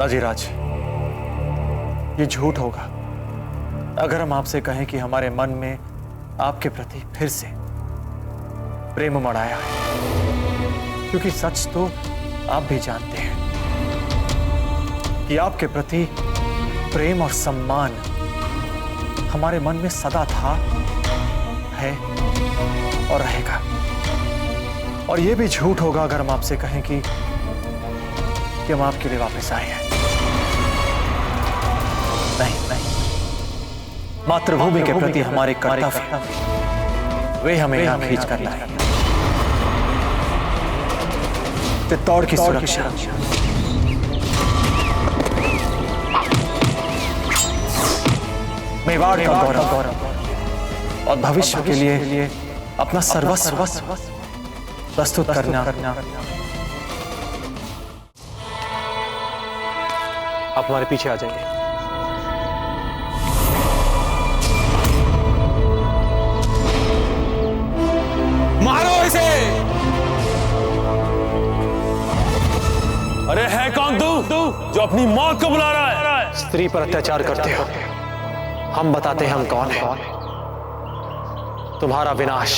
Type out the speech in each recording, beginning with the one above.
नजीराज, ये झूठ होगा अगर हम आपसे कहें कि हमारे मन में आपके प्रति फिर से प्रेम उमड़ आया है, क्योंकि सच तो आप भी जानते हैं कि आपके प्रति प्रेम और सम्मान हमारे मन में सदा था, है और रहेगा। और यह भी झूठ होगा अगर हम आपसे कहें कि हम आपके लिए वापस आए हैं। नहीं, मातृभूमि के प्रति हमारे कर्तव्य वे हमें यहां खींच कर लाए। चित्तौड़ की सुरक्षा, मेवाड़ का गौरव और भविष्य के लिए अपना सर्वस्व प्रस्तुत करना आप हमारे पीछे आ जाइए। मारो इसे। अरे है कौन तू जो अपनी मौत को बुला रहा है? स्त्री पर अत्याचार करते हो, हम बताते हैं हम कौन है। तुम्हारा विनाश।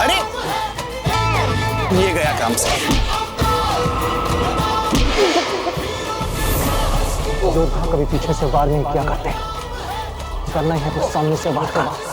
अरे ये गया काम से। योद्धा कभी पीछे से वार नहीं किया करते, करना है तो सामने से वार कर।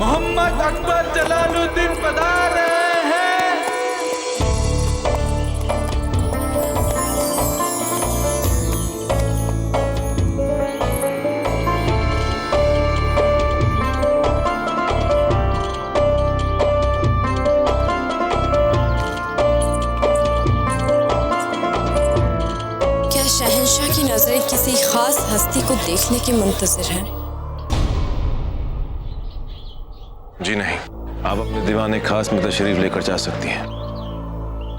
मोहम्मद अकबर जलालुद्दीन पधार रहे हैं। क्या शहंशाह की नजरें किसी खास हस्ती को देखने के मुंतजिर हैं? जी नहीं, आप अपने दीवाने खास में तशरीफ लेकर जा सकती हैं।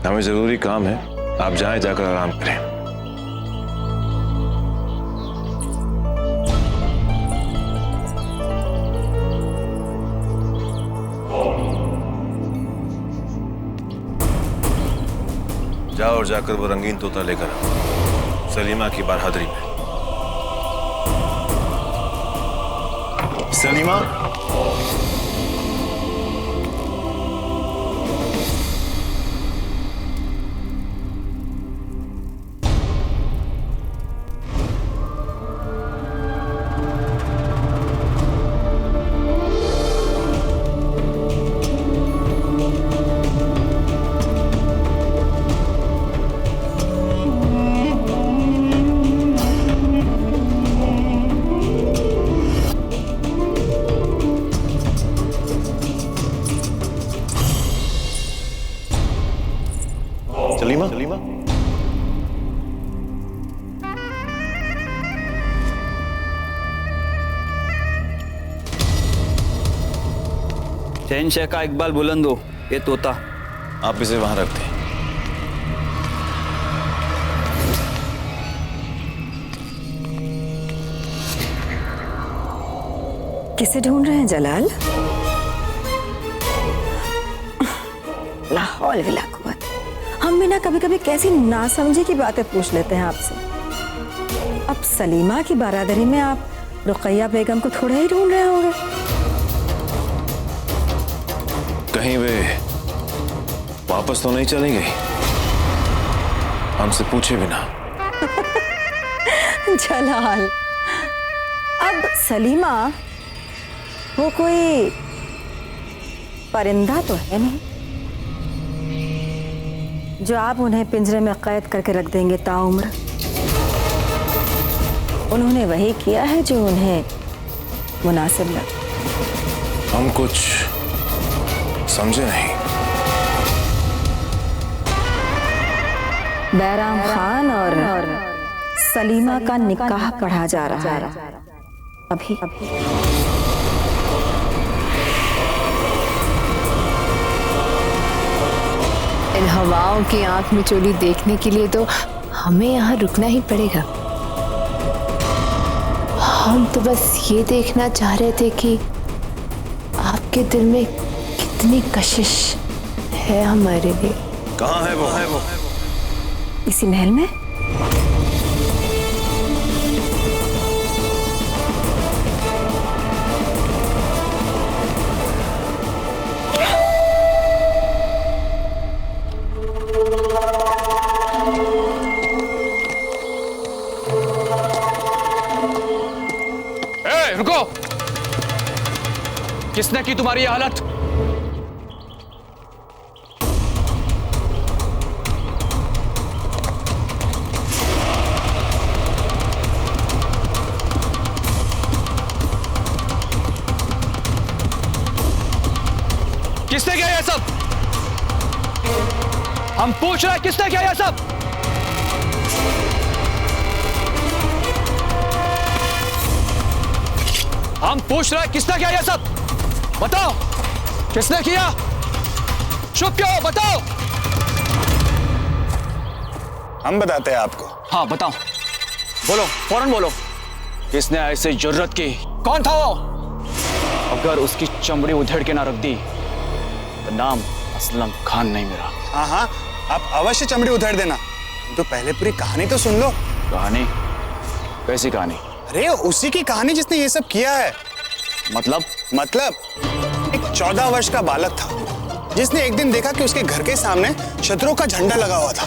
हमें जरूरी काम है, आप जाएं, जाकर आराम करें। जाओ और जाकर वो रंगीन तोता लेकर आओ, सलीमा की बहादुरी में। सलीमा, सलीमा, शहंशाह का इकबाल बुलंद हो, ये तोता आप इसे वहां रख दें। किसे ढूंढ रहे हैं जलाल? लाहौल विला कुव्वत। हम भी ना कभी कभी कैसी नासमझी की बातें पूछ लेते हैं आपसे। अब सलीमा की बारादरी में आप रुकैया बेगम को थोड़ा ही ढूंढ रहे होंगे। कहीं वे वापस तो नहीं चली गई हमसे पूछे बिना? जलाल, अब सलीमा वो कोई परिंदा तो है नहीं जो आप उन्हें पिंजरे में कैद करके रख देंगे ताउम्र। उन्होंने वही किया है जो उन्हें मुनासिब लगा। हम कुछ समझे नहीं। बैराम खान और सलीमा का निकाह पढ़ा जा रहा है अभी। इन हवाओं की आंख में चोली देखने के लिए तो हमें यहाँ रुकना ही पड़ेगा। हम तो बस ये देखना चाह रहे थे कि आपके दिल में कितनी कशिश है हमारे लिए। कहाँ है वो? इसी महल में। रुको! किसने की तुम्हारी ये हालत? किसने किया ये सब? हम पूछ रहे हैं किसने किया ये सब? हम पूछ रहे हैं किसने किया ये सब? बताओ किसने किया? चुप क्यों? बताओ। हम बताते हैं आपको। हाँ बताओ, बोलो, फौरन बोलो। किसने ऐसी जरूरत की? कौन था वो? अगर उसकी चमड़ी उधेड़ के ना रख दी तो नाम असलम खान नहीं मेरा। हाँ हाँ, आप अवश्य चमड़ी उधेड़ देना। तो पहले पूरी कहानी तो सुन लो। कहानी? कैसी कहानी? अरे उसी की कहानी जिसने ये सब किया है। मतलब एक 14 वर्ष का बालक था जिसने एक दिन देखा कि उसके घर के सामने शत्रुओं का झंडा लगा हुआ था।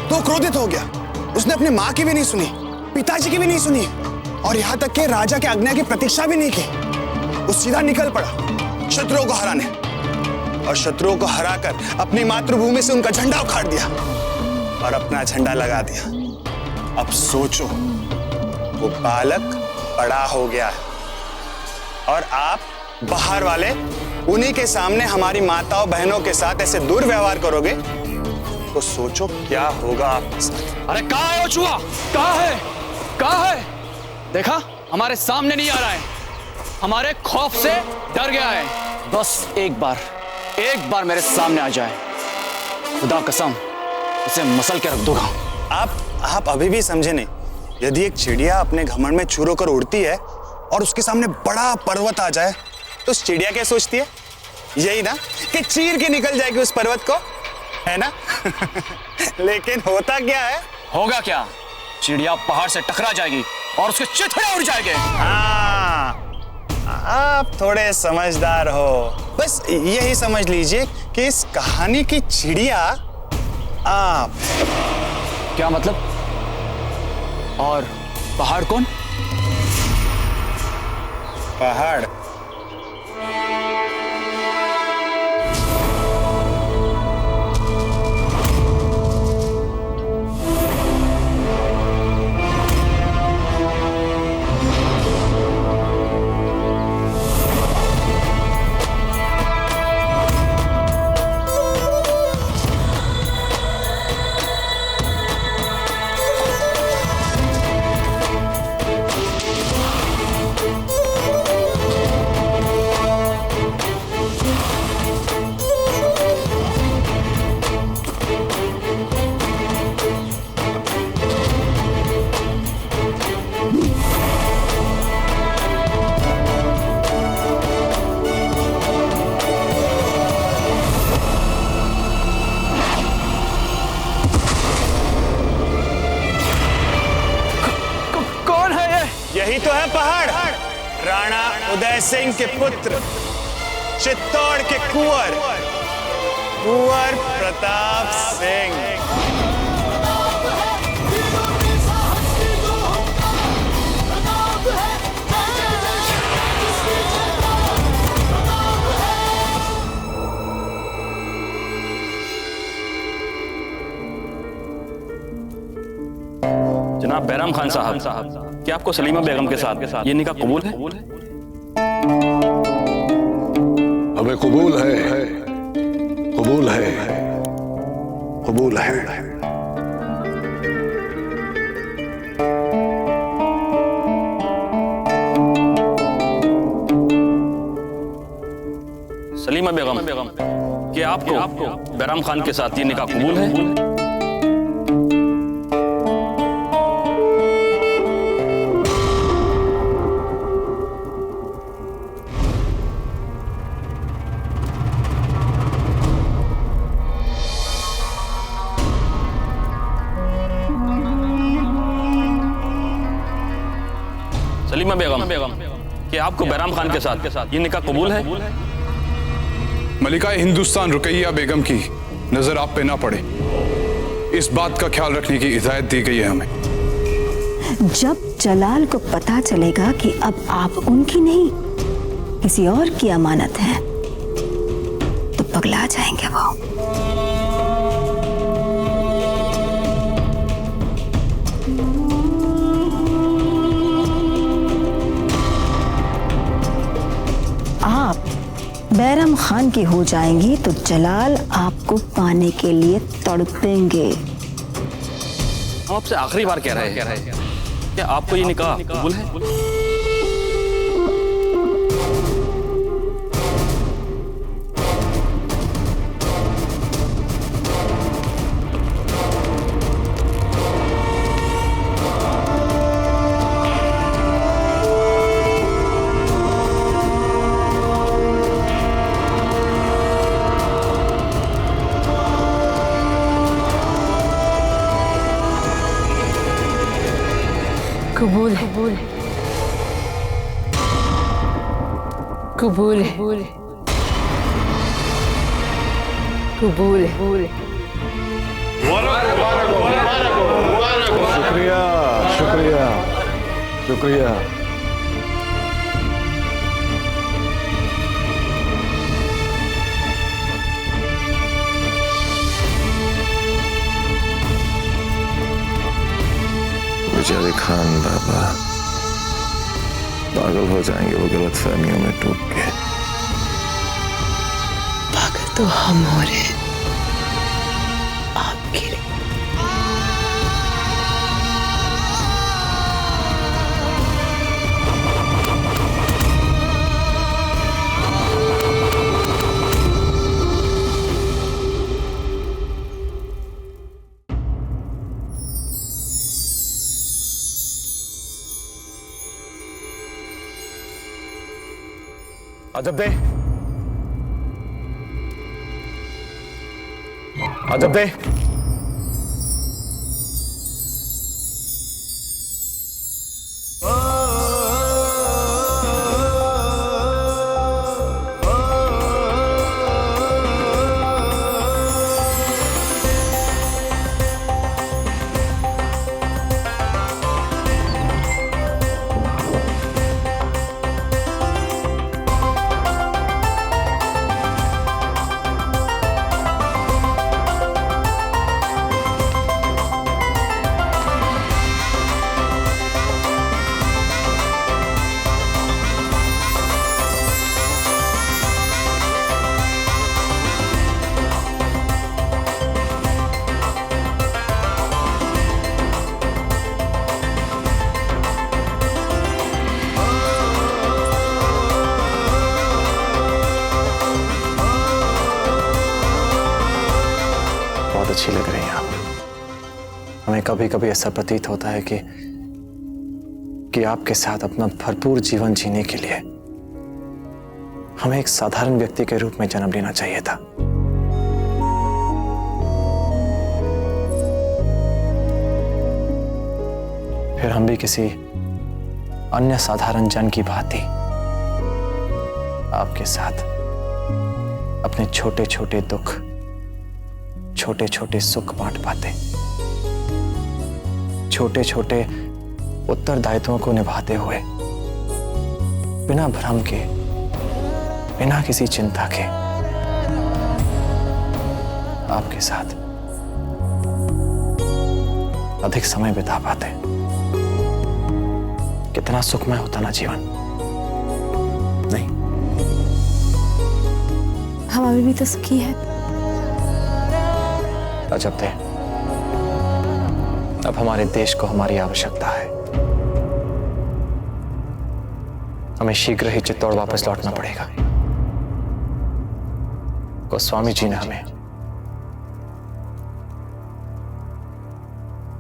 तो क्रोधित हो गया। उसने अपनी माँ की भी नहीं सुनी, पिताजी की भी नहीं सुनी और यहाँ तक कि राजा के आज्ञा की प्रतीक्षा भी नहीं की। वो सीधा निकल पड़ा शत्रुओं को हराने और शत्रुओं को हराकर अपनी मातृभूमि से उनका झंडा उखाड़ दिया और अपना झंडा लगा दिया। अब सोचो, वो बालक बड़ा हो गया है और आप बाहर वाले उन्हीं के सामने हमारी माताओं बहनों के साथ ऐसे दुर्व्यवहार करोगे तो सोचो क्या होगा आपके साथ। अरे कहाँ है वो चूहा? कहाँ है? कहाँ है? देखा, हमारे सामने नहीं आ रहा है, हमारे खौफ से डर गया है। बस एक बार मेरे सामने आ जाए, खुदा कसम इसे मसल के रख दूंगा। आप अभी भी समझे नहीं। यदि एक चिड़िया अपने घमंड में चूर होकर उड़ती है और उसके सामने बड़ा पर्वत आ जाए तो उस चिड़िया क्या सोचती है? यही ना कि चीर के निकल जाएगी उस पर्वत को, है ना? लेकिन होता क्या है? होगा क्या? चिड़िया पहाड़ से टकरा जाएगी और उसके चिथड़े उड़ जाएंगे। हाँ, आप थोड़े समझदार हो। बस यही समझ लीजिए कि इस कहानी की चिड़िया आप। क्या मतलब? और पहाड़ कौन? पहाड़ उदय सिंह के पुत्र, चित्तौड़ के कुंवर प्रताप सिंह। जनाब बैराम खान साहब, क्या आपको सलीमा बेगम के साथ ये निकाह कबूल है? हमें कबूल है, कबूल है, कबूल है। सलीमा बेगम, क्या आपको बैराम खान के साथ ये निकाह कबूल है? सलीमा बेगम, क्या आपको बैराम खान के साथ ये निकाह कबूल है? मलिका हिंदुस्तान रुकैया बेगम की नजर आप पे ना पड़े, इस बात का ख्याल रखने की हिदायत दी गई है हमें। जब जलाल को पता चलेगा कि अब आप उनकी नहीं किसी और की अमानत हैं, तो पगला जाएंगे वो। आप बैरम खान की हो जाएंगी तो जलाल आपको पाने के लिए तड़पेंगे। हम आपसे आखिरी बार कह रहे हैं, क्या आपको ये निकाह कबूल है? कबूल है, कबूल है, कबूल है। शुक्रिया, शुक्रिया, शुक्रिया। बेचारे खान बाबा पागल हो जाएंगे वो गलत फहमियों में टूट के। पागल तो हम हो रहे हैं आपके लिए। अजब दे, अजब दे। अच्छी लग रही हैं आप। हमें कभी कभी ऐसा प्रतीत होता है कि आपके साथ अपना भरपूर जीवन जीने के लिए हमें एक साधारण व्यक्ति के रूप में जन्म लेना चाहिए था। फिर हम भी किसी अन्य साधारण जन की भांति आपके साथ अपने छोटे छोटे दुख, छोटे छोटे सुख बांट पाते, छोटे छोटे उत्तरदायित्वों को निभाते हुए बिना भ्रम के, बिना किसी चिंता के आपके साथ अधिक समय बिता पाते। कितना सुखमय होता ना जीवन। नहीं, हम अभी भी तो सुखी है। अजब थे, अब हमारे देश को हमारी आवश्यकता है। हमें शीघ्र ही चित्तौड़ वापस लौटना पड़ेगा। गोस्वामी जी ने हमें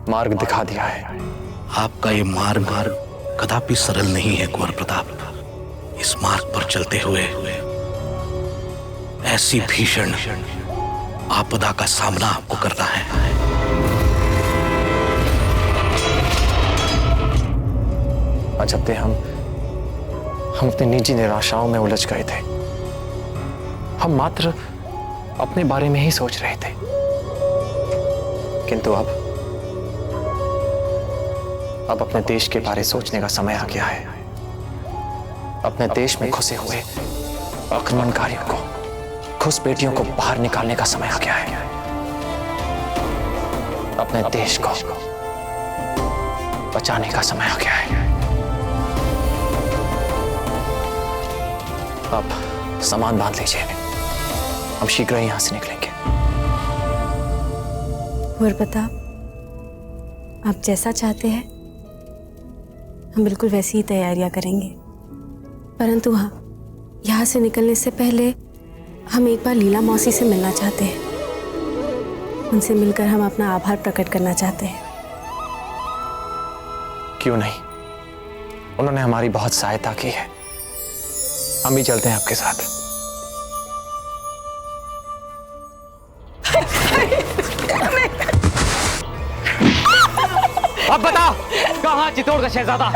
मार्ग दिखा दिया है। आपका ये मार्ग कदापि सरल नहीं है कुंवर प्रताप। इस मार्ग पर चलते हुए ऐसी भीषण आपदा का सामना आपको करना है। अजब थे, हम अपनी निजी निराशाओं में उलझ गए थे। हम मात्र अपने बारे में ही सोच रहे थे, किंतु अब अपने देश के बारे सोचने का समय आ गया है। अपने देश में घुसे हुए आक्रमणकारियों को, घुसपैठियों को बाहर निकालने का समय आ गया है। अपने देश को बचाने का समय आ गया है। अब सामान बांध लीजिए, हम शीघ्र ही यहां से निकलेंगे। कुंवर प्रताप, आप जैसा चाहते हैं हम बिल्कुल वैसी ही तैयारियां करेंगे, परंतु हाँ, यहाँ से निकलने से पहले हम एक बार लीला मौसी से मिलना चाहते हैं। उनसे मिलकर हम अपना आभार प्रकट करना चाहते हैं। क्यों नहीं, उन्होंने हमारी बहुत सहायता की है। हम भी चलते हैं आपके साथ। अब बता, कहाँ चित्तौड़ का शहजादा?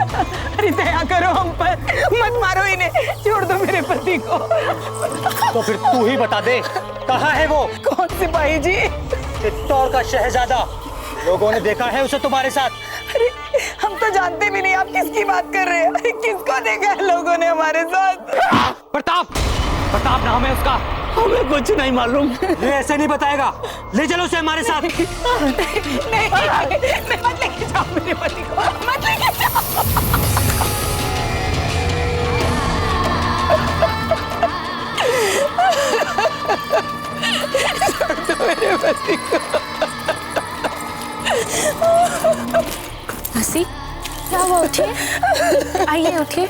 अरे दया करो हम पर, मत मारो इन्हें, छोड़ दो मेरे पति को। तो फिर तू ही बता दे, कहाँ है वो? कौन सिपाही जी? चित्तौड़ का शहजादा। लोगों ने देखा है उसे तुम्हारे साथ। अरे हम तो जानते भी नहीं आप किसकी बात कर रहे हैं। अरे किसको देखा है लोगों ने हमारे साथ? प्रताप नाम है उसका। हमें कुछ नहीं मालूम। ये ऐसे नहीं बताएगा, ले चलो उसे हमारे साथ। नहीं, मत लेके जाओ मेरे पति को, मत लेके जाओ। मेरे पति को। हंसी, क्या हुआ? उठिए, आइए उठिए।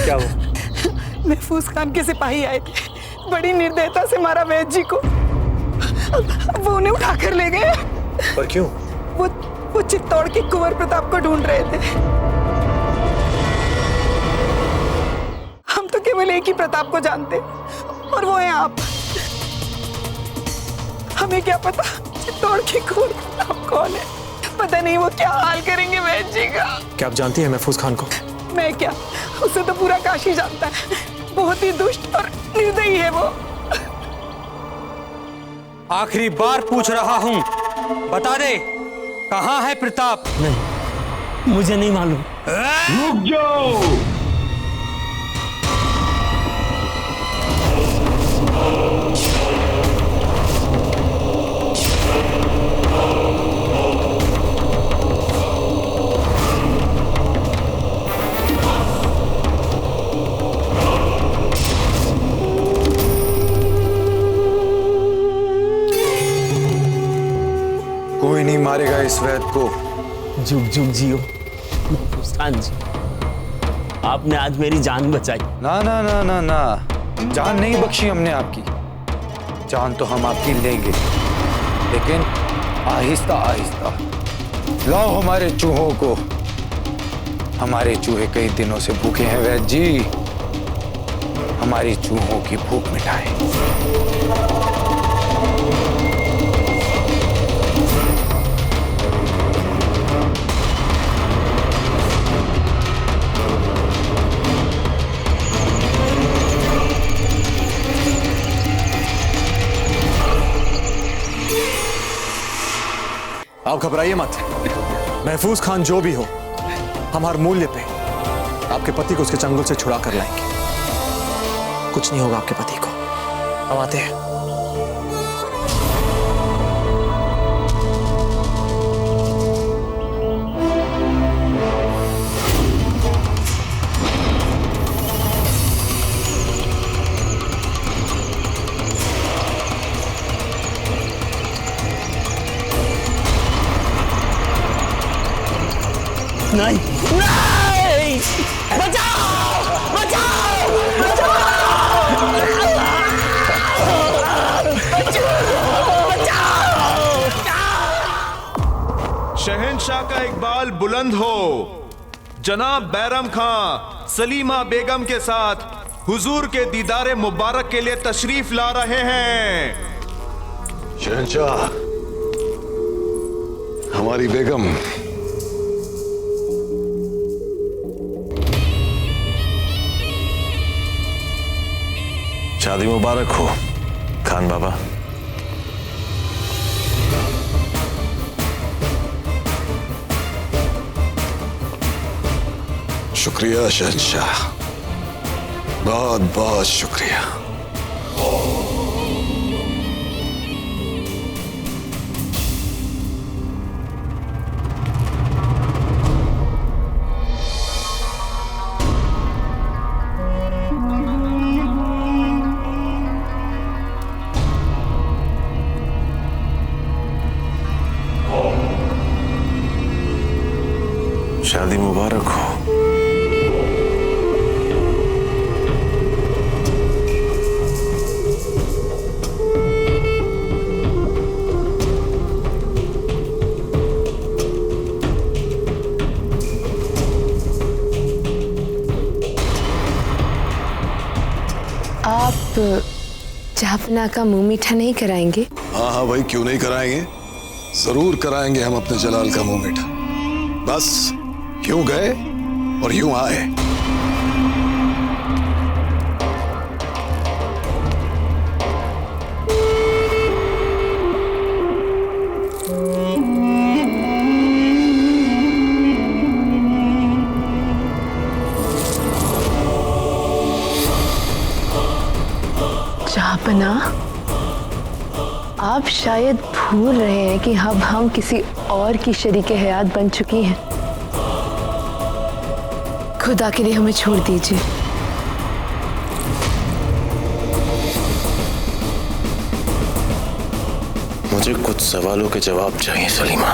क्या हुआ? महफूज खान के सिपाही आए थे, बड़ी निर्दयता से मारा वैद्य जी को। वो उन्हें उठाकर ले गए। पर क्यों? वो चित्तौड़ के कुंवर प्रताप को ढूंढ रहे थे। हम तो केवल एक ही प्रताप को जानते, और वो है आप। हमें क्या पता चित्तौड़ के कुंवर प्रताप कौन है। पता नहीं वो क्या हाल करेंगे वैद्य जी का। क्या आप जानती हैं महफूज खान को? मैं क्या, उसे तो पूरा काशी जानता है। बहुत ही दुष्ट और निर्दयी है वो। आखिरी बार पूछ रहा हूँ, बता दे, कहाँ है प्रताप? नहीं, मुझे नहीं मालूम। रुक जाओ। कोई नहीं मारेगा इस वैद को। जुग जुग जियो मुस्कान जी, आपने आज मेरी जान बचाई। ना ना ना ना ना, जान नहीं बख्शी हमने आपकी। जान तो हम आपकी लेंगे, लेकिन आहिस्ता आहिस्ता। लाओ हमारे चूहों को। हमारे चूहे कई दिनों से भूखे हैं वैद्य जी। हमारी चूहों की भूख मिटाएं। आप घबराइए मत। महफूज खान जो भी हो, हम हर मूल्य पे आपके पति को उसके चंगुल से छुड़ा कर लाएंगे। कुछ नहीं होगा आपके पति को। हम आते हैं। नहीं नहीं, बचाओ बचाओ शहंशाह का इकबाल बुलंद हो। जनाब बैरम खां सलीमा बेगम के साथ हुजूर के दीदारे मुबारक के लिए तशरीफ ला रहे हैं। शहंशाह, हमारी बेगम शादी मुबारक हो खान बाबा। शुक्रिया शहंशाह, बहुत बहुत शुक्रिया। शादी मुबारक हो। आप जाफना का मुंह मीठा नहीं कराएंगे? हाँ हाँ भाई, क्यों नहीं कराएंगे, जरूर कराएंगे हम अपने जलाल का मुंह मीठा। बस यूं गए और यूं आए। जापना, आप शायद भूल रहे हैं कि अब हम किसी और की शरीके हयात बन चुकी हैं। खुदा के लिए हमें छोड़ दीजिए। मुझे कुछ सवालों के जवाब चाहिए सलीमा।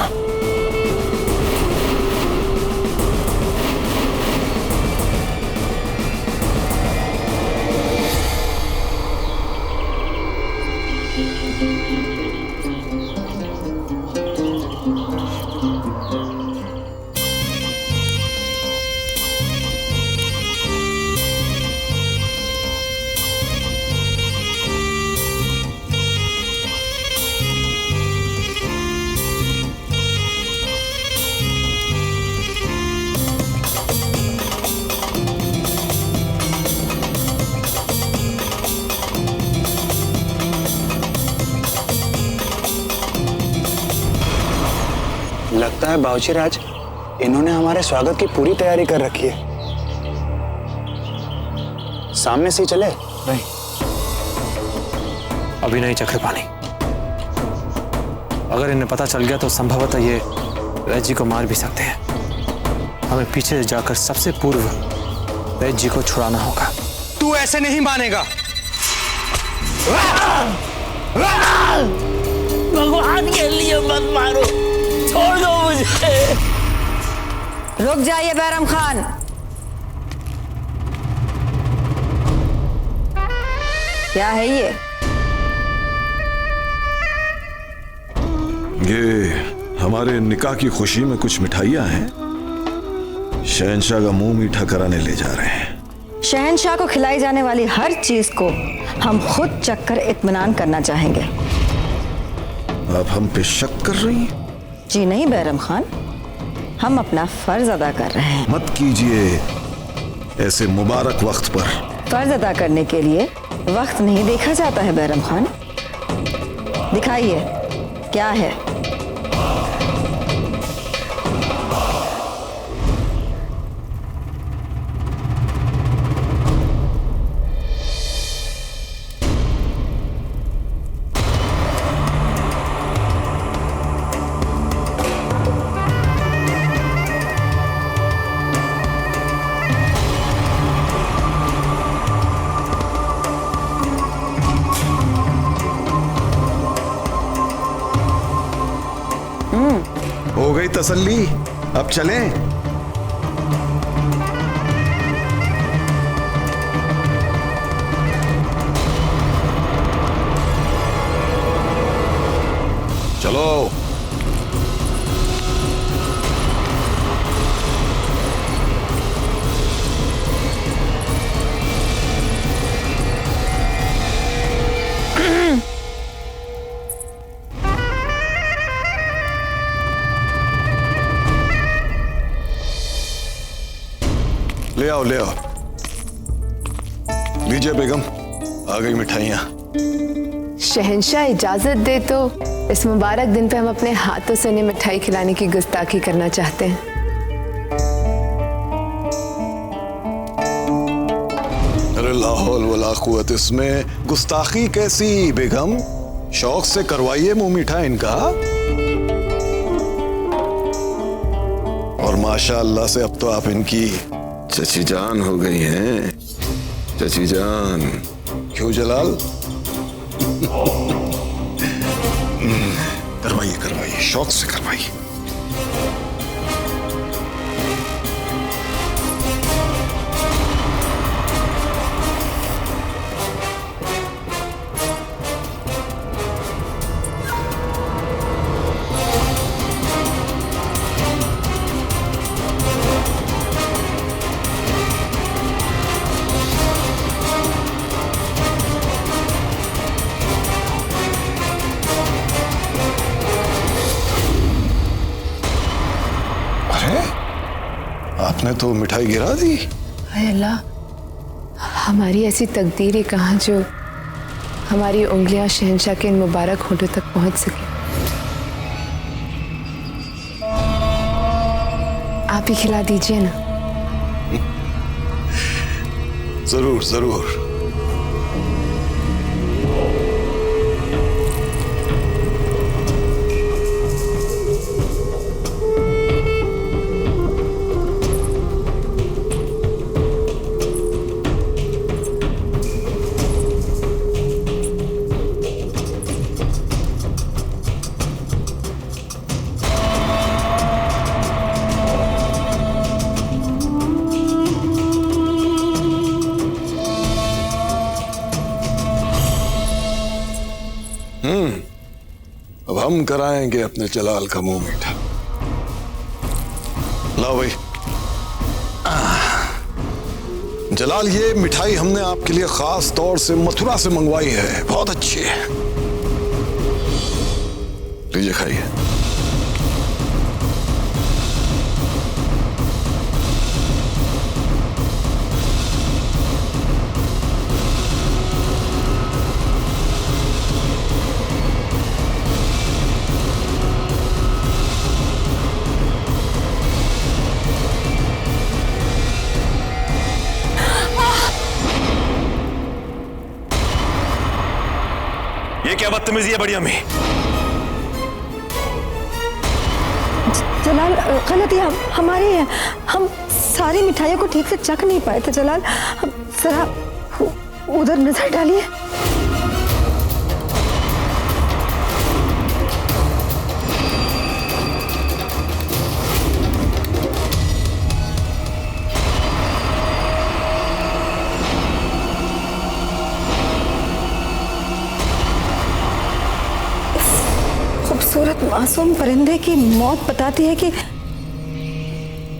लगता है बाबूजी राज, इन्होंने हमारे स्वागत की पूरी तैयारी कर रखी है। सामने से ही चले? नहीं, अभी नहीं चखे पानी। अगर इन्हें पता चल गया तो संभवतः ये वैद्य जी को मार भी सकते हैं। हमें पीछे जाकर सबसे पूर्व वैद्य जी को छुड़ाना होगा। तू ऐसे नहीं मानेगा। भगवान के लिए मत मारो, छोड़ दो मुझे। रुक जाइए बैरम खान। क्या है ये? हमारे निकाह की खुशी में कुछ मिठाइयां हैं, शहंशाह का मुंह मीठा कराने ले जा रहे हैं। शहंशाह को खिलाई जाने वाली हर चीज को हम खुद चखकर इत्मीनान करना चाहेंगे। आप हम पे शक कर रही हैं? जी नहीं बैरम खान, हम अपना फर्ज अदा कर रहे हैं। मत कीजिए ऐसे मुबारक वक्त पर। फर्ज अदा करने के लिए वक्त नहीं देखा जाता है बैरम खान। दिखाइए क्या है। गई तसल्ली, अब चलें? चलो। ले आओ, ले आओ। लीजिए बेगम, आ गई मिठाइयाँ। शहंशाह इजाजत दे तो इस मुबारक दिन पे हम अपने हाथों से उन्हें मिठाई खिलाने की गुस्ताखी करना चाहते हैं। अरे ला हौल वला कुव्वत, इसमें गुस्ताखी कैसी बेगम? शौक से करवाइए मुंह मीठा इनका। और माशाअल्लाह से अब तो आप इनकी चची जान हो गई हैं। चची जान, क्यों जलाल? करवाइए करवाइए, शौक से करवाइए। आपने तो मिठाई गिरा दी। हाय अल्लाह, हमारी ऐसी तकदीर ही कहाँ जो हमारी उंगलियां शहंशाह के इन मुबारक होठों तक पहुंच सके। आप ही खिला दीजिए ना। जरूर जरूर। अब हम कराएंगे अपने जलाल का मुंह मीठा। लाओ भाई। जलाल, ये मिठाई हमने आपके लिए खास तौर से मथुरा से मंगवाई है, बहुत अच्छी है। लीजिए खाइए। ये क्या बदतमीजी है बड़ी अम्मी? जलाल, गलती हमारी है। हम सारी मिठाइयों को ठीक से चख नहीं पाए थे जलाल। जरा उधर नजर डालिए। खूबसूरत मासूम परिंदे की मौत बताती है कि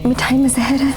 मिठाई में जहर है।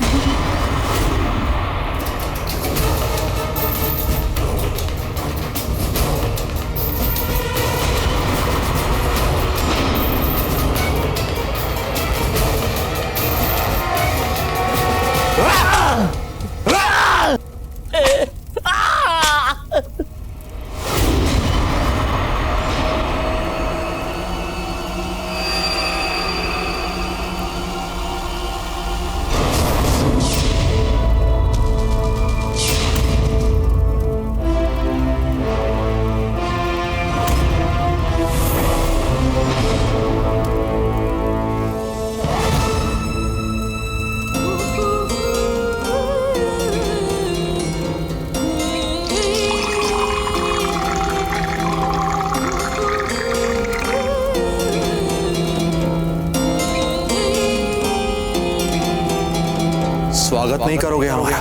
स्वागत नहीं करोगे हमारा?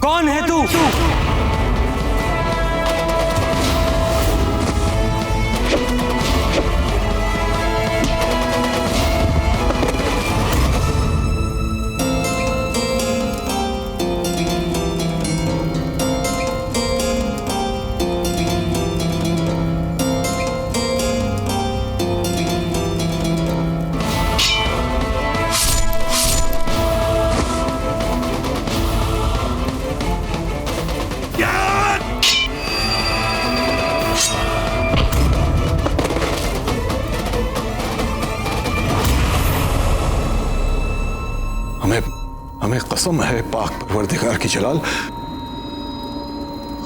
कौन है तू? हमें कसम है पाक परवरदिगार की जलाल,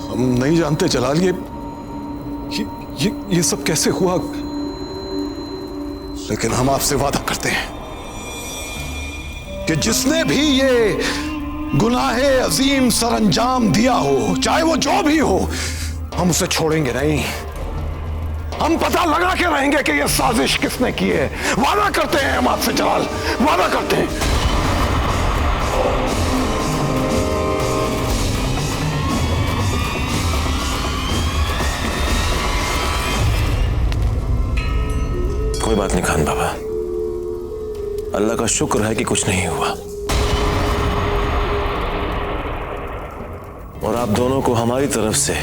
हम नहीं जानते जलाल ये सब कैसे हुआ, लेकिन हम आपसे वादा करते हैं कि जिसने भी ये गुनाहे अजीम सरअंजाम दिया हो, चाहे वो जो भी हो, हम उसे छोड़ेंगे नहीं। हम पता लगा के रहेंगे कि ये साजिश किसने की है। वादा करते हैं हम आपसे जलाल, वादा करते हैं। कोई बात नहीं खान बाबा, अल्लाह का शुक्र है कि कुछ नहीं हुआ। और आप दोनों को हमारी तरफ से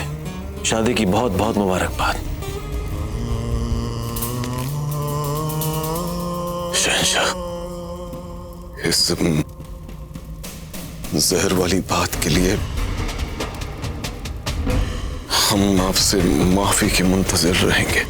शादी की बहुत बहुत मुबारकबाद। शहंशाह, इस जहर वाली बात के लिए हम आपसे माफी के मुंतजिर रहेंगे।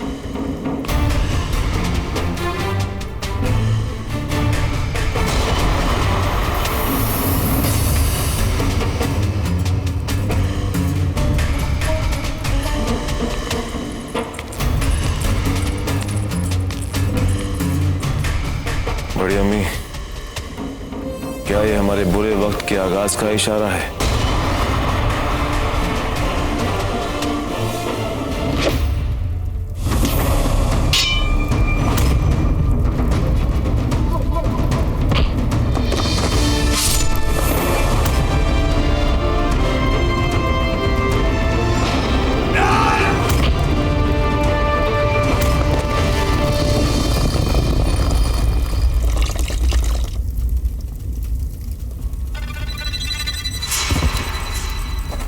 बड़ी अम्मी, क्या ये हमारे बुरे वक्त के आगाज का इशारा है?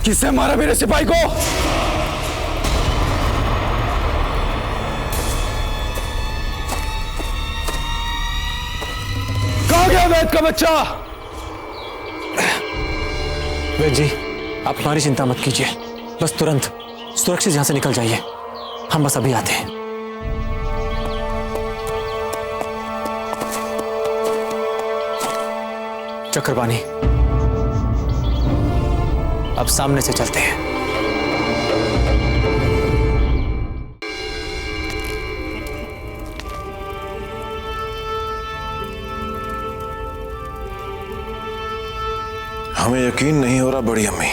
किससे मारा मेरे सिपाही को? कहाँ गया वैद का बच्चा? वैद जी, आप हमारी चिंता मत कीजिए, बस तुरंत सुरक्षित यहां से निकल जाइए। हम बस अभी आते हैं। चक्रपाणी, अब सामने से चलते हैं। हमें यकीन नहीं हो रहा बड़ी अम्मी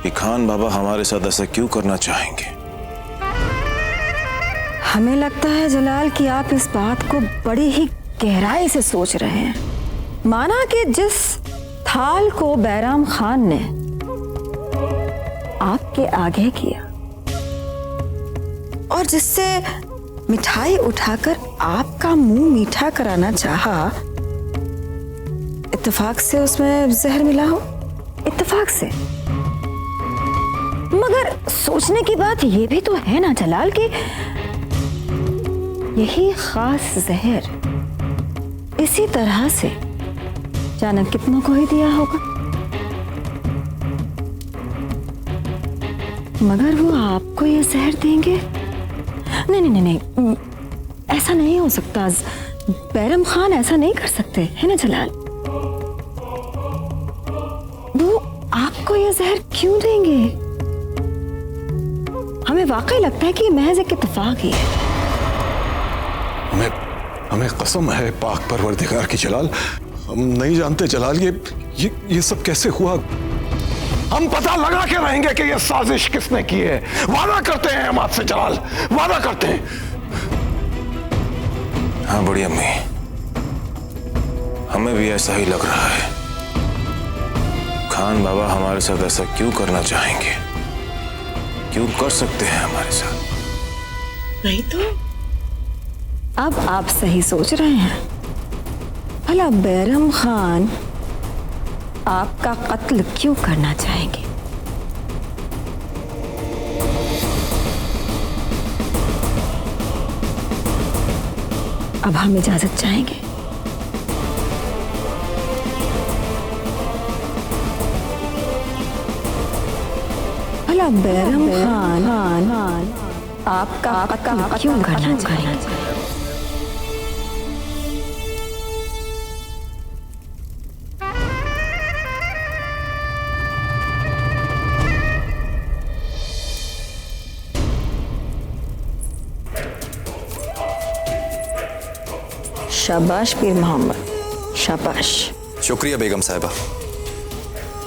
कि खान बाबा हमारे साथ ऐसा क्यों करना चाहेंगे। हमें लगता है जलाल कि आप इस बात को बड़ी ही गहराई से सोच रहे हैं। माना कि जिस थाल को बैराम खान ने आपके आगे किया और जिससे मिठाई उठाकर आपका मुंह मीठा कराना चाहा, इत्तेफाक से उसमें जहर मिला हो, इत्तेफाक से। मगर सोचने की बात यह भी तो है ना जलाल कि यही खास जहर इसी तरह से जाना कितनों को ही दिया होगा, मगर वो आपको ये जहर देंगे? नहीं नहीं नहीं नहीं, ऐसा नहीं हो सकता। बैरम खान ऐसा नहीं कर सकते, है ना जलाल? वो आपको ये जहर क्यों देंगे? हमें वाकई लगता है कि महज एक इत्तेफाक ही है। हमें कसम है पाक परवरदिगार की जलाल, हम नहीं जानते जलाल ये सब कैसे हुआ। हम पता लगा के रहेंगे कि ये साजिश किसने की है। वादा करते हैं हम आपसे जलाल, वादा करते हैं। हाँ बड़ी अम्मी, हमें भी ऐसा ही लग रहा है। खान बाबा हमारे साथ ऐसा क्यों करना चाहेंगे? क्यों कर सकते हैं हमारे साथ? नहीं तो अब आप सही सोच रहे हैं। भला बैरम खान आपका कत्ल क्यों करना चाहेंगे? अब हम इजाजत चाहेंगे। भला बैरम खान आपका कत्ल क्यों करना चाहेंगे? शाबाश पीर मोहम्मद, शाबाश। शुक्रिया बेगम साहिबा,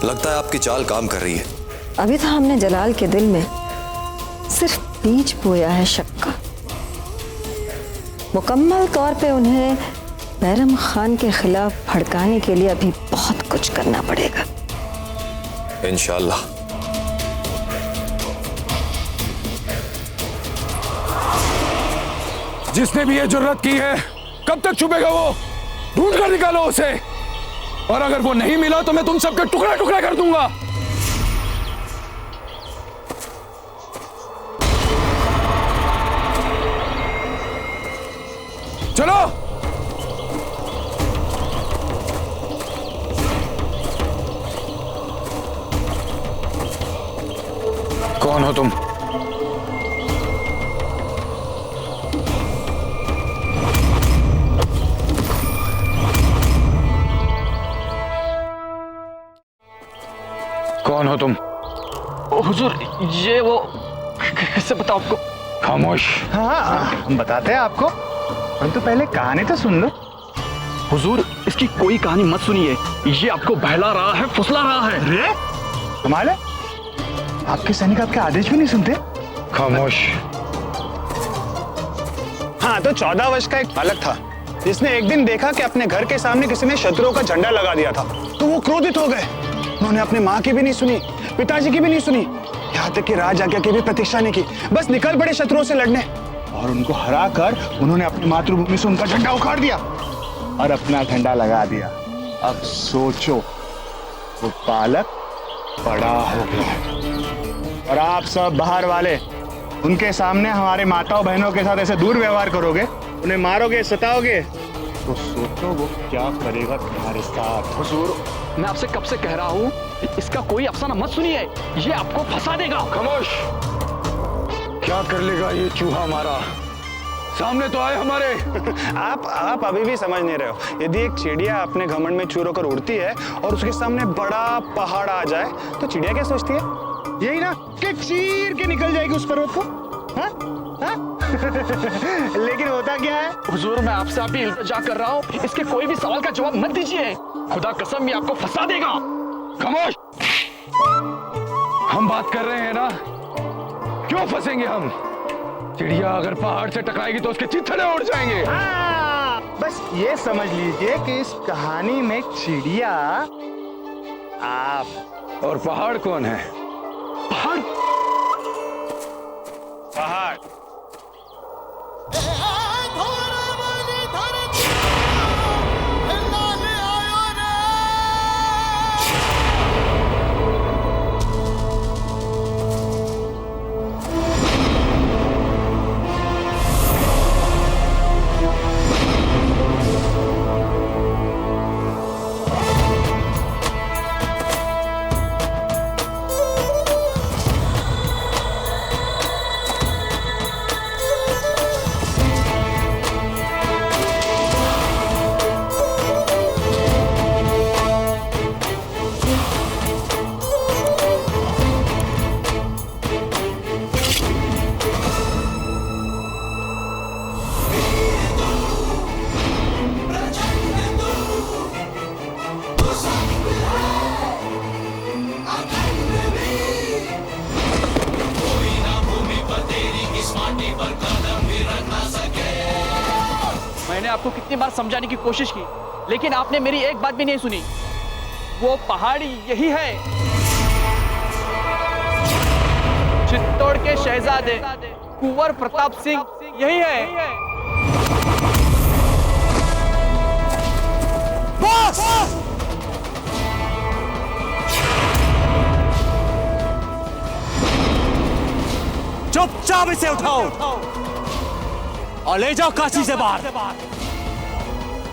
लगता है आपकी चाल काम कर रही है। अभी तो हमने जलाल के दिल में सिर्फ बीज बोया है शक का। मुकम्मल तौर पे उन्हें बैरम खान के खिलाफ भड़काने के लिए अभी बहुत कुछ करना पड़ेगा। इंशाअल्लाह। जिसने भी ये जुर्रत की है, कब तक छुपेगा वो? ढूंढ कर निकालो उसे, और अगर वो नहीं मिला तो मैं तुम सबके टुकड़ा टुकड़ा कर दूंगा। चलो। कौन हो तुम? कौन हो तुम? हुजूर, ये वो किससे बताओ आपको? खामोश। हाँ, हम बताते हैं आपको, हम तो पहले कहानी तो सुन लो। हुजूर, इसकी कोई कहानी मत सुनिए, ये आपको बहला रहा है, फुसला रहा है। रे? कमाल है, आपके सैनिक आपके आदेश भी नहीं सुनते। खामोश। हाँ, तो 14 वर्ष का एक बालक था जिसने एक दिन देखा कि अपने घर के सामने किसी ने शत्रुओं का झंडा लगा दिया था, तो वो क्रोधित हो गए। उन्होंने अपनी माँ की भी नहीं सुनी, पिताजी की भी नहीं सुनी, यहाँ तक कि राज आज्ञा की भी प्रतीक्षा नहीं की, बस निकल पड़े शत्रुओं से लड़ने, और उनको हरा कर उन्होंने अपनी मातृभूमि से उनका झंडा उखाड़ दिया और अपना झंडा लगा दिया। अब सोचो, वो बालक बड़ा हो गया, और आप सब बाहर वाले उनके सामने हमारे माताओं बहनों के साथ ऐसे दूर व्यवहार करोगे, उन्हें मारोगे, सताओगे, तो सोचो वो क्या करेगा तुम्हारे साथ। हुजूर, मैं आपसे कब से कह रहा हूँ, इसका कोई अफसाना मत सुनिए, ये आपको फंसा देगा। खामोश। क्या कर लेगा ये चूहा हमारा? सामने तो आए हमारे। आप अभी भी समझ नहीं रहे हो। यदि एक चिड़िया अपने घमंड में चूर होकर उड़ती है और उसके सामने बड़ा पहाड़ आ जाए, तो चिड़िया क्या सोचती है? यही ना कि चीर के निकल जाएगी उस पर्वत को। हाँ? हाँ? लेकिन होता क्या है? हुजूर, मैं आपसे अभी इल्तिजा कर रहा हूँ, इसके कोई भी सवाल का जवाब मत दीजिए, खुदा कसम ये आपको फंसा देगा। खामोश। हम बात कर रहे हैं ना, क्यों फंसेंगे हम? चिड़िया अगर पहाड़ से टकराएगी तो उसके चिथड़े उड़ जाएंगे। बस ये समझ लीजिए कि इस कहानी में चिड़िया आप, और पहाड़ कौन है? पहाड़? पहाड़ मैंने आपको कितनी बार समझाने की कोशिश की, लेकिन आपने मेरी एक बात भी नहीं सुनी। वो पहाड़ी यही है। चित्तौड़ के शहजादे कुंवर प्रताप सिंह यही है। बॉस! चुपचाप इसे उठाओ और ले जाओ काशी से बाहर।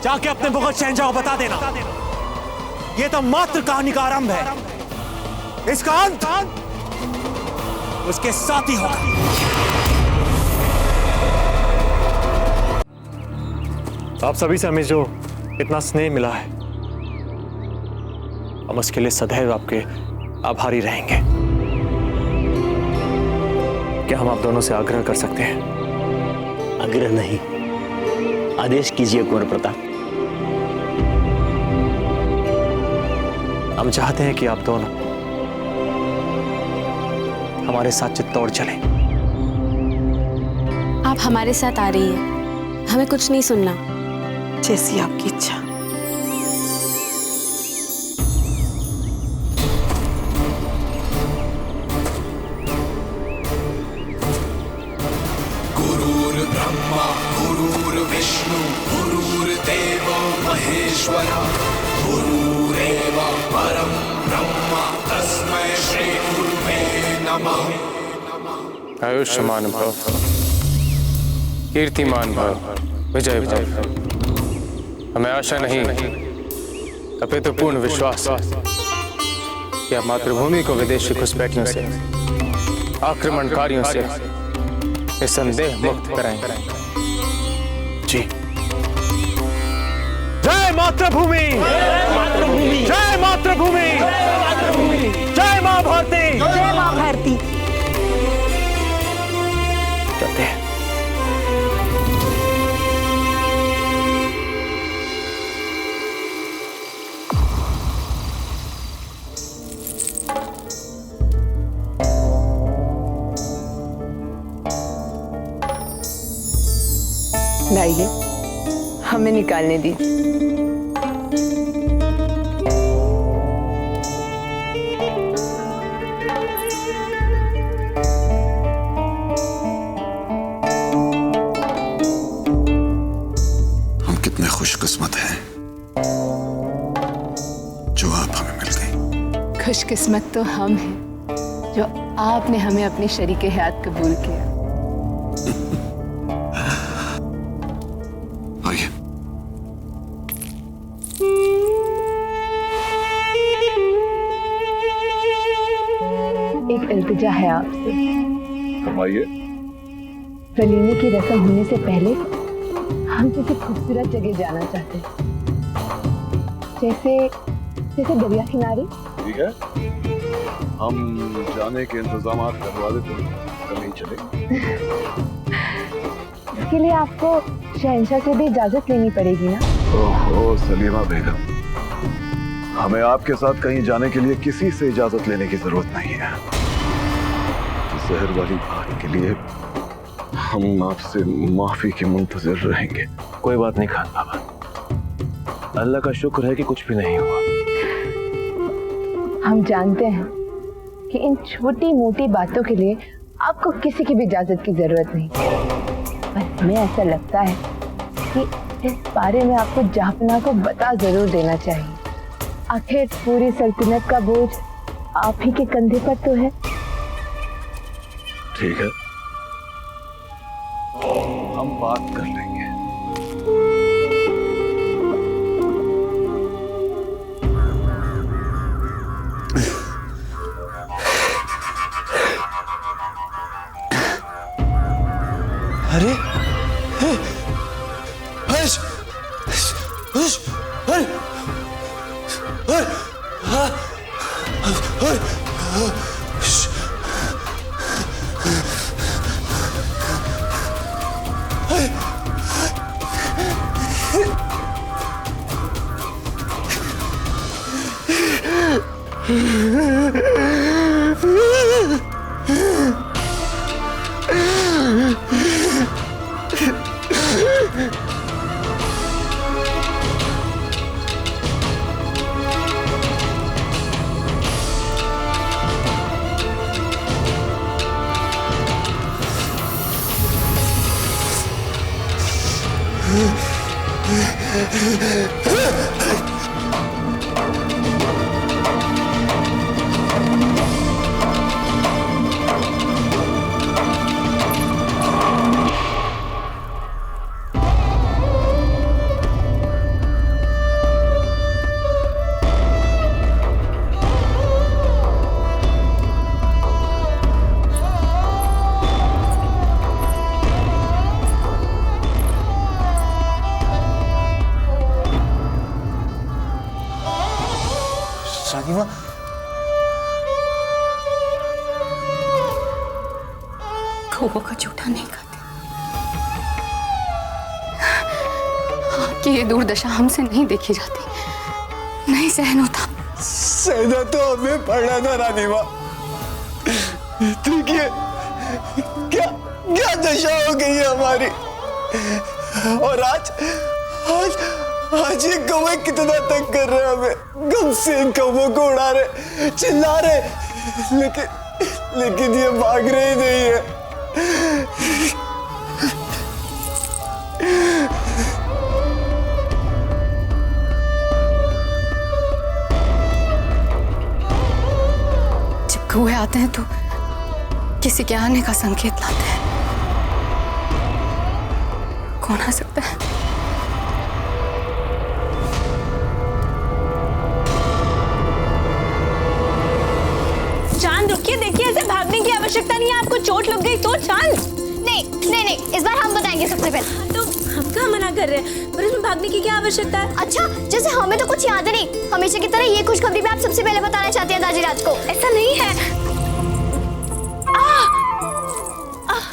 जाके अपने मुगल शहंशाह को बता देना, ये तो मात्र कहानी का आरंभ है, इसका अंत उसके साथ ही होगा। आप सभी से हमें जो इतना स्नेह मिला है, हम उसके लिए सदैव आपके आभारी रहेंगे। क्या हम आप दोनों से आग्रह कर सकते हैं? आग्रह नहीं, आदेश कीजिए कुंवर प्रताप। हम चाहते हैं कि आप दोनों हमारे साथ चित्तौड़ चलें। आप हमारे साथ आ रही है, हमें कुछ नहीं सुनना। जैसी आपकी इच्छा। गुरुर्ब्रह्मा गुरुर्विष्णु गुरुर्देवो महेश्वरा गुरुरेव परम ब्रह्म तस्मै श्री गुरुवे नमः। आयुष्मान भव, कीर्तिमान भव, विजय भव। हमें आशा नहीं अपितु पूर्ण विश्वास कि आप मातृभूमि को विदेशी घुसपैठियों से, आक्रमणकारियों से निसंदेह मुक्त कराएंगे। जी। जय मातृभूमि, जय मातृभूमि, जय मां भारती, जय मां भारती। चलते हैं। लाइए, हमें निकालने दी। हम कितने खुशकिस्मत हैं जो आप हमें मिल गई। खुशकिस्मत तो हम हैं जो आपने हमें अपनी शरीके हयात कबूल किया। आइए। एक इल्तिजा है आपसे। फरमाइए। वलीमे की रस्म होने से पहले हम किसी खूबसूरत जगह जाना चाहते हैं, जैसे दरिया किनारे। ठीक है, हम जाने के इंतजाम करवा देते हैं, कल ही चलेंगे। इसके लिए आपको शहंशाह से भी इजाजत लेनी पड़ेगी ना? ओहो सलीमा बेगम, हमें आपके साथ कहीं जाने के लिए किसी से इजाजत लेने की जरूरत नहीं है। जहर वाली बात के लिए हम आपसे माफी के मुंतजर रहेंगे। कोई बात नहीं खान बाबा, अल्लाह का शुक्र है कि कुछ भी नहीं हुआ। हम जानते हैं कि इन छोटी मोटी बातों के लिए आपको किसी की भी इजाजत की जरूरत नहीं, पर हमें ऐसा लगता है कि इस बारे में आपको जहांपनाह को बता जरूर देना चाहिए। आखिर पूरी सल्तनत का बोझ आप ही के कंधे पर तो है। ठीक है, हम बात कर लेंगे। अरे रानीमा, कौवों का झूठा नहीं खाते। आपकी ये दुर्दशा हमसे नहीं देखी जाती, नहीं सहन होता। सहना तो हमें पड़ा था रानीमा। देखिए क्या क्या दशा हो गई है हमारी। और आज आज आज ये कौवे कितना तंग कर रहे हैं हमें। गम से इन कौवों को उड़ा रहे, चिल्ला रहे, लेकिन ये भाग रहे ही नहीं है। जब कौवे आते हैं तो किसी के आने का संकेत लाते हैं। कौन आ सकता है? चांद रुकिए, देखिए ऐसे भागने की आवश्यकता नहीं है। आपको चोट लग गई तो चांद। नहीं नहीं नहीं, इस बार हम बताएंगे सबसे पहले। तो हम कहाँ मना कर रहे हैं, पर इसमें भागने की क्या आवश्यकता है? अच्छा, जैसे हमें तो कुछ याद नहीं, हमेशा की तरह ये खुशखबरी भी आप सबसे पहले बताना चाहते हैं दाजीराज को। ऐसा नहीं है।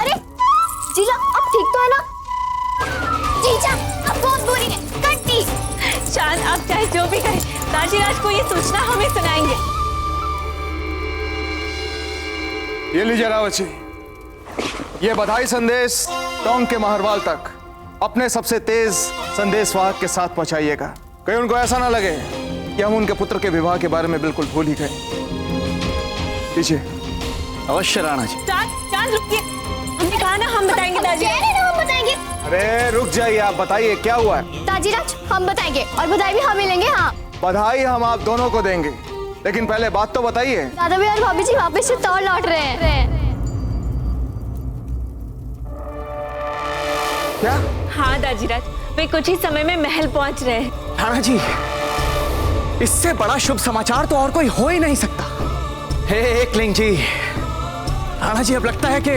अरे जीजा, अब ठीक तो है ना? जीजा अब बहुत बुरी है, कट्टी। चांद आप चाहे जो भी करें, दाजीराज को ये सूचना हमें सुनाएंगे। ये लीजिए रावत जी, ये बधाई संदेश टोंक के महरवाल तक अपने सबसे तेज संदेशवाहक के साथ पहुंचाइएगा। कहीं उनको ऐसा ना लगे कि हम उनके पुत्र के विवाह के बारे में बिल्कुल भूल ही गए। लीजिए। अवश्य राणा जी। चांद रुकिए, हमने कहा ना हम बताएंगे दाजी। हम बताएंगे। अरे रुक जाइए, आप बताइए क्या हुआ है। दाजीराज हम बताएंगे और बधाई भी हमें लेंगे। हाँ, बधाई हम आप दोनों को देंगे, लेकिन पहले बात तो बताइए। दादा भी और भाभी जी वापस से तौर लौट रहे हैं। क्या? हाँ दाजीराज, वे कुछ ही समय में महल पहुंच रहे हैं। राणा जी, इससे बड़ा शुभ समाचार तो और कोई हो ही नहीं सकता। हे एकलिंग जी, राणा जी अब लगता है कि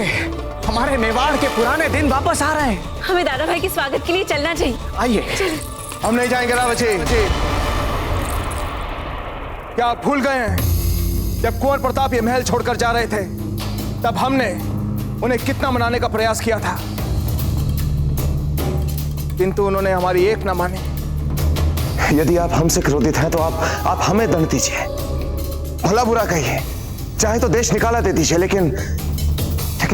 हमारे मेवाड़ के पुराने दिन वापस आ रहे हैं। हमें दादा भाई के स्वागत के लिए चलना चाहिए। आइए। हम नहीं जाएंगे रावत जी। क्या आप भूल गए हैं, जब कुंवर प्रताप ये महल छोड़कर जा रहे थे तब हमने उन्हें कितना मनाने का प्रयास किया था, किंतु उन्होंने हमारी एक न मानी। यदि आप हमसे क्रोधित हैं तो आप हमें दंड दीजिए, भला बुरा कहिए, चाहे तो देश निकाला दे दीजिए, लेकिन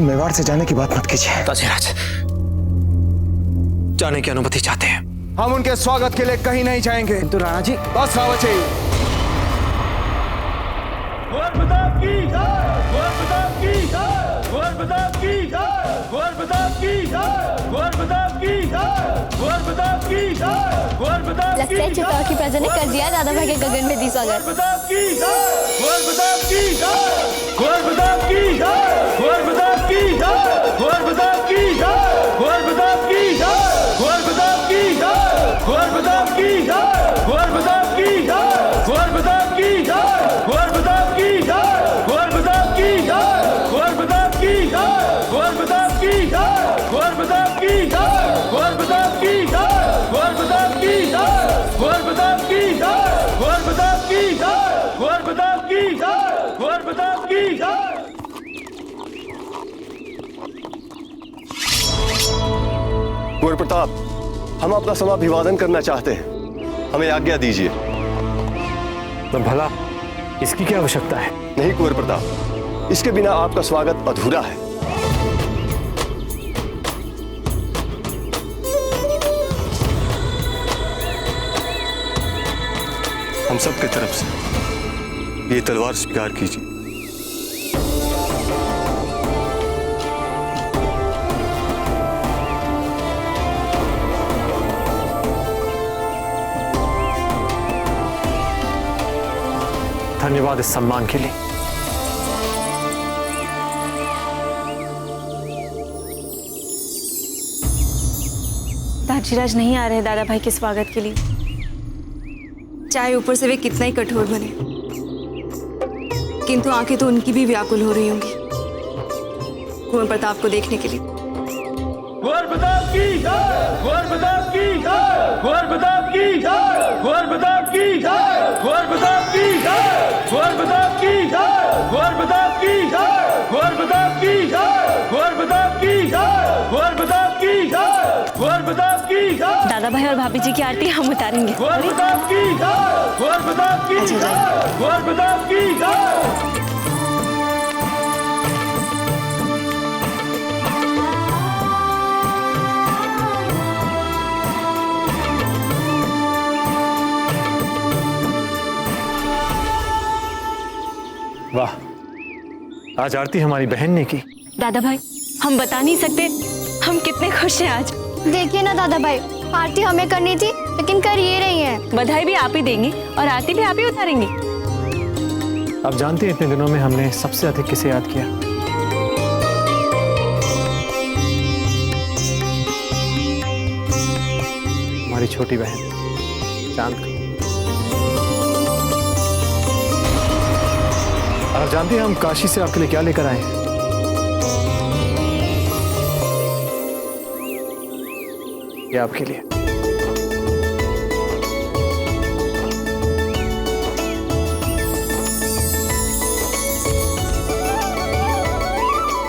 मेवाड़ से जाने की बात मत कीजिए। दाजीराज, जाने की अनुमति चाहते हैं। हम उनके स्वागत के लिए कहीं नहीं जाएंगे। तो राणा जी, बस रावत जी। लगता है चित्तौड़ की प्रजा ने कर दिया दादा भाई के गगन में दी स्वागत। कुंवर प्रताप, हम अपना समाभिवादन करना चाहते हैं, हमें आज्ञा दीजिए। पर भला इसकी क्या आवश्यकता है? नहीं कुंवर प्रताप, इसके बिना आपका स्वागत अधूरा है। हम सबके तरफ से ये तलवार स्वीकार कीजिए। धन्यवाद इस सम्मान के लिए। ताजीराज नहीं आ रहे दादा भाई के स्वागत के लिए, चाहे ऊपर से वे कितना ही कठोर बने, किंतु आंखें तो उनकी भी व्याकुल हो रही होंगी कुंवर प्रताप को देखने के लिए। कुंवर प्रताप की जय, कुंवर प्रताप की जय, कुंवर प्रताप की जय, कुंवर प्रताप की जय, कुंवर प्रताप की जय, कुंवर प्रताप की जय, कुंवर प्रताप की जय, कुंवर प्रताप की जय, कुंवर प्रताप की जय, कुंवर प्रताप की जय, कुंवर प्रताप की जय। दादा भाई और भाभी जी की आरती हम उतारेंगे। कुंवर प्रताप की जय, कुंवर प्रताप की जय, कुंवर प्रताप की जय। वाह, आज आरती हमारी बहन ने की। दादा भाई हम बता नहीं सकते हम कितने खुश हैं आज। देखिए ना दादा भाई, आरती हमें करनी थी लेकिन कर ये रही है। बधाई भी आप ही देंगे और आरती भी आप ही उतारेंगे। आप जानते हैं इतने दिनों में हमने सबसे अधिक किसे याद किया? हमारी छोटी बहन चांद को। और आप जानते हैं हम काशी से आपके लिए क्या लेकर आए हैं? ये आपके लिए।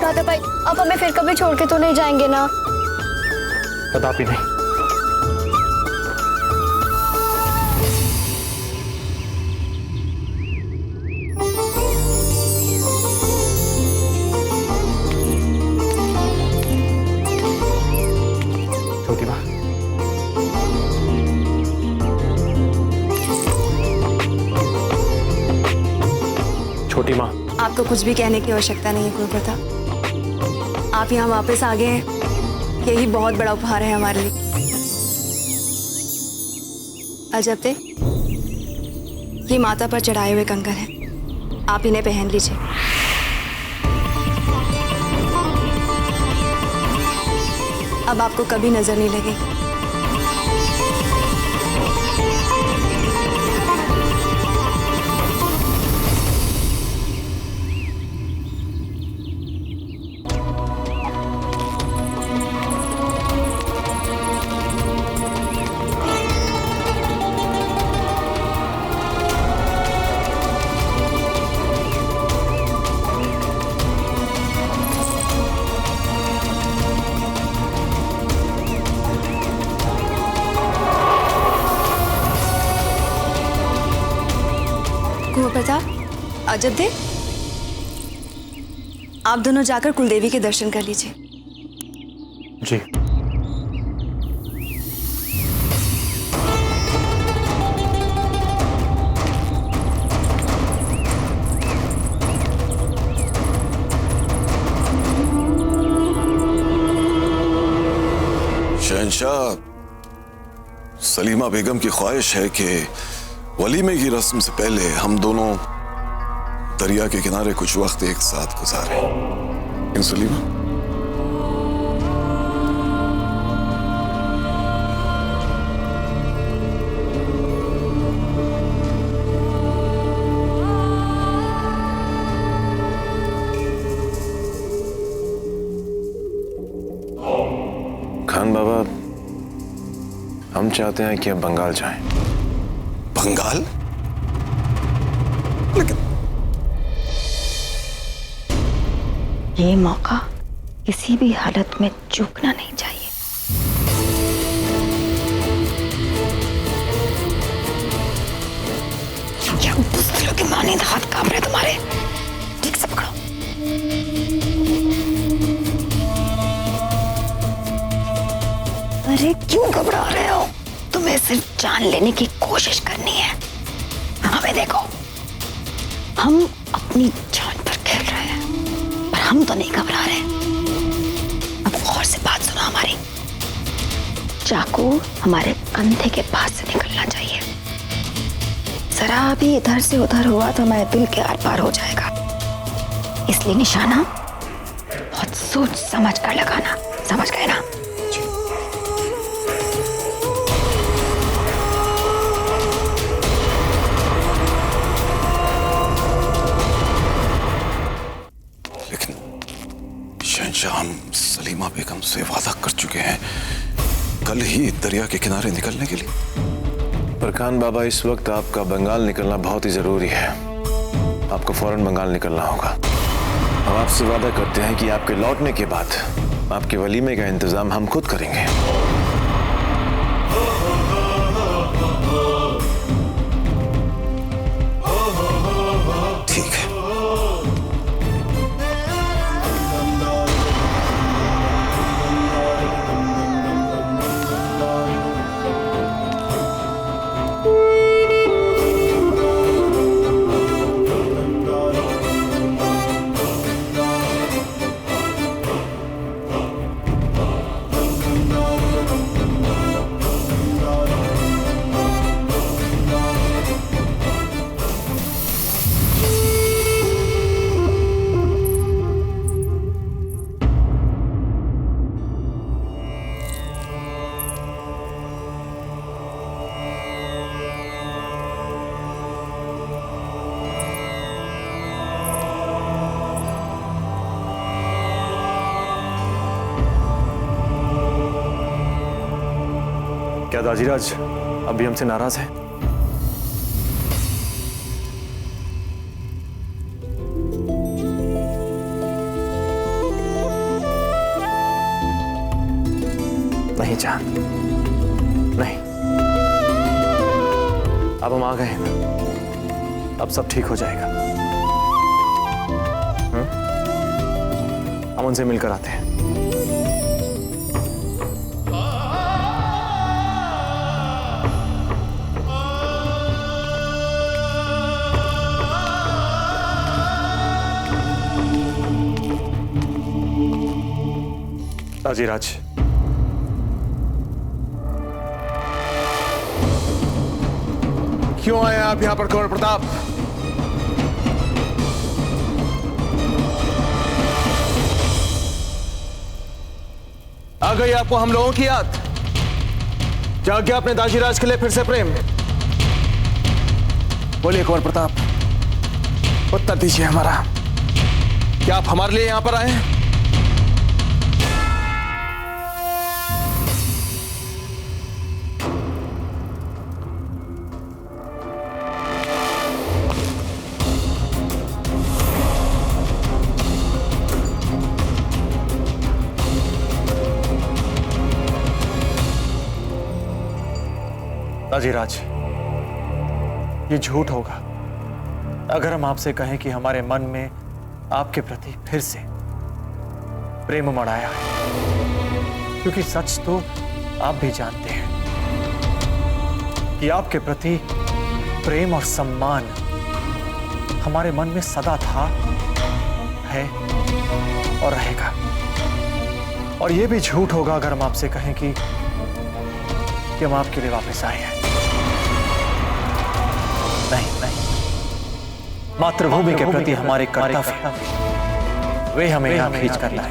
दादा भाई अब हमें फिर कभी छोड़ के तो नहीं जाएंगे ना? कदापि नहीं। छोटी माँ, छोटी माँ, आपको कुछ भी कहने की आवश्यकता नहीं है कुंवर प्रताप। आप यहाँ वापस आ गए हैं, यही बहुत बड़ा उपहार है हमारे लिए। अजब थे, ये माता पर चढ़ाए हुए कंगन हैं, आप इन्हें पहन लीजिए। अब आपको कभी नजर नहीं लगेगी। कुंवर प्रताप, अजब दे, आप दोनों जाकर कुलदेवी के दर्शन कर लीजिए। जी। शहंशाह, सलीमा बेगम की ख्वाहिश है कि वलीमे की रस्म से पहले हम दोनों दरिया के किनारे कुछ वक्त एक साथ गुजारें। इन सलीमा? खान बाबा, हम चाहते हैं कि अब बंगाल जाएं। बंगाल? लेकिन ये मौका किसी भी हालत में चूकना नहीं चाहिए। क्या बुज़दिलों के मानिंद हाथ कांप रहे तुम्हारे? ठीक से पकड़ो। अरे क्यों घबरा रहे हो? तुम्हें सिर्फ जान लेने की कोशिश करनी है। हमें देखो, हम अपनी जान पर खेल रहे हैं, पर हम तो नहीं घबरा रहे। अब गौर से बात सुनो हमारी। चाकू हमारे कंधे के पास से निकलना चाहिए, जरा भी इधर से उधर हुआ तो मैं दिल के आर पार हो जाएगा, इसलिए निशाना बहुत सोच समझ कर लगाना, समझ गए ना? शहंशाह, हम सलीमा बेगम से वादा कर चुके हैं कल ही दरिया के किनारे निकलने के लिए। पर खान बाबा, इस वक्त आपका बंगाल निकलना बहुत ही जरूरी है। आपको फौरन बंगाल निकलना होगा। हम आपसे वादा करते हैं कि आपके लौटने के बाद आपके वलीमे का इंतजाम हम खुद करेंगे। ठीक है। क्या दाजीराज अब भी हमसे नाराज है? नहीं जान, नहीं। अब हम आ गए हैं ना, अब सब ठीक हो जाएगा। हम उनसे मिलकर आते हैं। दाजीराज, क्यों आए आप यहां पर कुंवर प्रताप? आ गई आपको हम लोगों की याद? जाग गया अपने दाजीराज के लिए फिर से प्रेम? बोलिए कुंवर प्रताप, उत्तर दीजिए हमारा। क्या आप हमारे लिए यहां पर आए हैं? दाजीराज, ये झूठ होगा अगर हम आपसे कहें कि हमारे मन में आपके प्रति फिर से प्रेम उमड़ आया है, क्योंकि सच तो आप भी जानते हैं कि आपके प्रति प्रेम और सम्मान हमारे मन में सदा था, है और रहेगा। और यह भी झूठ होगा अगर हम आपसे कहें कि हम आपके लिए वापस आए हैं। नहीं नहीं, मातृभूमि के प्रति हमारे कर्तव्य वे हमें यहां खींच कर लाए।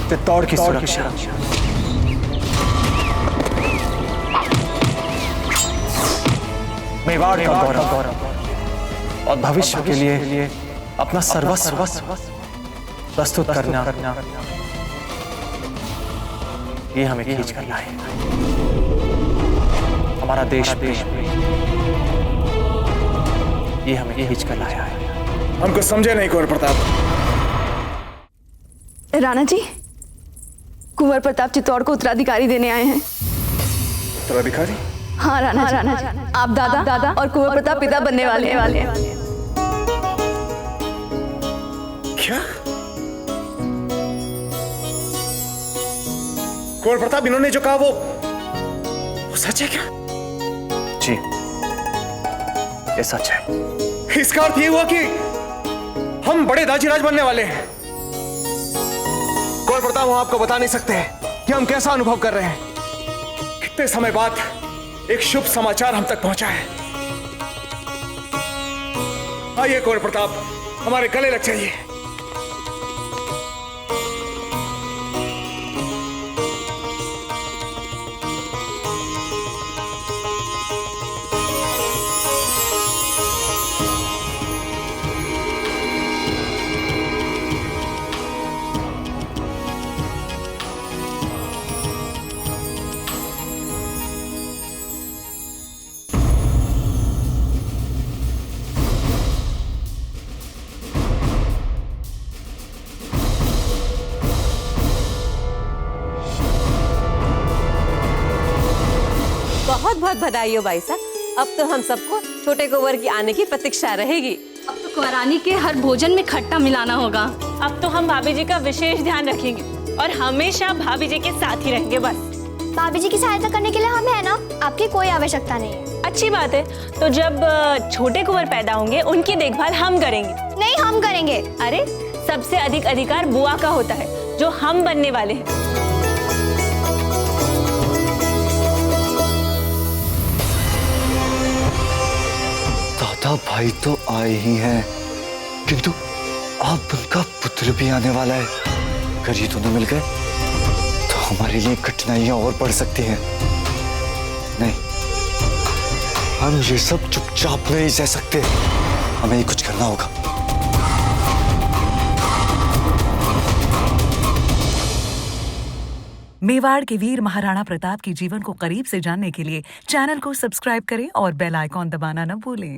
चित्तौड़ की सुरक्षा, मेवाड़ का गौरव और भविष्य के लिए अपना सर्वस्व प्रस्तुत करना, ये हमें खींच कर लाए। हमारा देश भी ये हमें खींच कर लाया है। हमको समझे नहीं कुंवर प्रताप। राणा जी, कुंवर प्रताप चित्तौड़ को उत्तराधिकारी देने आए हैं। उत्तराधिकारी? हाँ राणा जी, आप दादा और कुंवर प्रताप पिता बनने वाले हैं। क्या? कुंवर प्रताप, इन्होंने जो कहा वो सच है क्या? जी, ये सच है। इसका अर्थ ये हुआ कि हम बड़े दाजीराज बनने वाले हैं। कुंवर प्रताप, हम आपको बता नहीं सकते कि हम कैसा अनुभव कर रहे हैं। कितने समय बाद एक शुभ समाचार हम तक पहुंचा है। आइए कुंवर प्रताप, हमारे गले लग जाइए। बहुत बहुत बधाई हो भाई साहब। अब तो हम सबको छोटे कुंवर की आने की प्रतीक्षा रहेगी। अब तो कुंवरानी के हर भोजन में खट्टा मिलाना होगा। अब तो हम भाभी जी का विशेष ध्यान रखेंगे और हमेशा भाभी जी के साथ ही रहेंगे। बस भाभी जी की सहायता करने के लिए हम है ना, आपकी कोई आवश्यकता नहीं है। अच्छी बात है। तो जब छोटे कुंवर पैदा होंगे उनकी देखभाल हम करेंगे। नहीं, हम करेंगे। अरे सबसे अधिक अधिकार बुआ का होता है, जो हम बनने वाले हैं। दादा भाई तो आए ही हैं, किंतु अब उनका पुत्र भी आने वाला है। अगर ये दोनों मिल गए तो हमारे लिए कठिनाइयां और बढ़ सकती हैं। नहीं, हम ये सब चुपचाप नहीं सह सकते, हमें ही कुछ करना होगा। मेवाड़ के वीर महाराणा प्रताप के जीवन को करीब से जानने के लिए चैनल को सब्सक्राइब करें और बेल आइकॉन दबाना न भूलें।